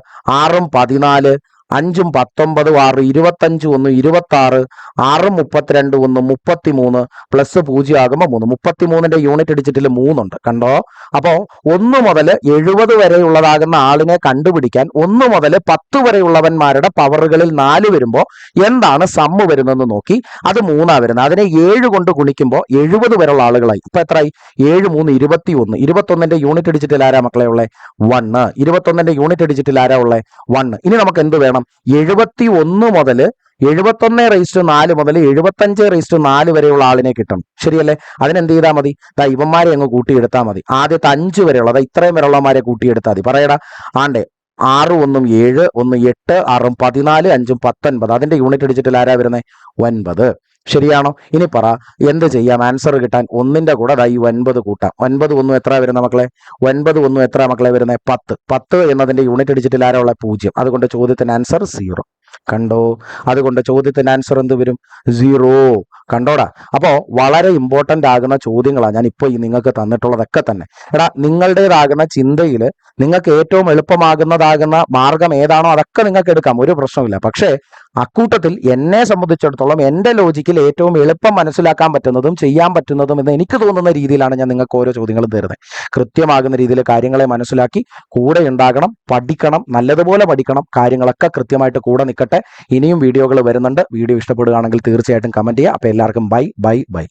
6 14, 5 19, 6 25 1 26, 6 32 1 33 പ്ലസ് 0 ആകുമ്പോൾ 3, 33ന്റെ യൂണിറ്റ് ഡിജിറ്റിൽ 3 ഉണ്ട് കണ്ടോ. അപ്പോ 1 മുതൽ 70 വരെയുള്ളതാകുന്ന ആളിനെ കണ്ടുപിടിക്കാൻ 1 മുതൽ 10 വരെയുള്ളവന്മാരുടെ പവറുകളിൽ 4 വരുമ്പോൾ എന്താണ് സമ്മ് വരുന്നതെന്ന് നോക്കി. അത് 3 വരുന്നത്. അതിനെ 7 കൊണ്ട് ഗുണിക്കുമ്പോൾ 70 വരെയുള്ള ആളുകളായി. ഇപ്പൊ എത്രയായി? 7 3 21. 21ന്റെ യൂണിറ്റ് ഡിജിറ്റിൽ ആരാ മക്കളെ ഉള്ളേ? 1. 21ന്റെ യൂണിറ്റ് ഡിജിറ്റിൽ ആരാ ഉള്ളേ? 1. ഇനി നമുക്ക് എന്ത് വേണം? 71 മുതൽ 71/4 മുതൽ 75/4 വരെയുള്ള ആളിനെ കിട്ടണം. ശരിയല്ലേ? അതിനെന്ത് ചെയ്താൽ മതി? ഇവന്മാരെ അങ്ങ് കൂട്ടിയെടുത്താൽ മതി. ആദ്യത്തെ 5 വരെയുള്ള ഇത്രയും വരെയുള്ളമാരെ കൂട്ടിയെടുത്താൽ മതി. പറയടാ. ആണ്ടേ 6 1 7, 1 8, 6 14, 5 19. അതിന്റെ യൂണിറ്റ് ഡിജിറ്റിൽ ആരാ വരുന്നത്? 9. ശരിയാണോ? ഇനി പറ എന്ത് ചെയ്യാം ആൻസർ കിട്ടാൻ? 1ന്റെ കൂടെ ഈ 9 കൂട്ടാം. 9 1 എത്ര വരുന്ന മക്കളെ? 9 1 എത്ര മക്കളെ വരുന്നത്? 10. 10 എന്നതിന്റെ യൂണിറ്റ് ഡിജിറ്റിൽ ആരാ ഉള്ള? 0. അതുകൊണ്ട് ചോദ്യത്തിന് ആൻസർ 0. കണ്ടോ? അതുകൊണ്ട് ചോദ്യത്തിന് ആൻസർ എന്ത് വരും? 0. കണ്ടോടാ. അപ്പോ വളരെ ഇമ്പോർട്ടന്റ് ആകുന്ന ചോദ്യങ്ങളാണ് ഞാൻ ഇപ്പോൾ ഈ നിങ്ങൾക്ക് തന്നിട്ടുള്ളതൊക്കെ തന്നെ. എടാ, നിങ്ങളുടേതാകുന്ന ചിന്തയിൽ നിങ്ങൾക്ക് ഏറ്റവും എളുപ്പമാകുന്നതാകുന്ന മാർഗം ഏതാണോ അതൊക്കെ നിങ്ങൾക്ക് എടുക്കാം, ഒരു പ്രശ്നമില്ല. പക്ഷേ അക്കൂട്ടത്തിൽ എന്നെ സംബന്ധിച്ചിടത്തോളം എൻ്റെ ലോജിക്കിൽ ഏറ്റവും എളുപ്പം മനസ്സിലാക്കാൻ പറ്റുന്നതും ചെയ്യാൻ പറ്റുന്നതും എന്ന് എനിക്ക് തോന്നുന്ന രീതിയിലാണ് ഞാൻ നിങ്ങൾക്ക് ഓരോ ചോദ്യങ്ങളും തരുന്നത്. കൃത്യമാകുന്ന രീതിയിൽ കാര്യങ്ങളെ മനസ്സിലാക്കി കൂടെ ഉണ്ടാകണം, പഠിക്കണം, നല്ലതുപോലെ പഠിക്കണം. കാര്യങ്ങളൊക്കെ കൃത്യമായിട്ട് കൂടെ നിൽക്കട്ടെ. ഇനിയും വീഡിയോകൾ വരുന്നുണ്ട്. വീഡിയോ ഇഷ്ടപ്പെടുകയാണെങ്കിൽ തീർച്ചയായിട്ടും കമന്റ് ചെയ്യുക. അപ്പോൾ എല്ലാവർക്കും ബൈ.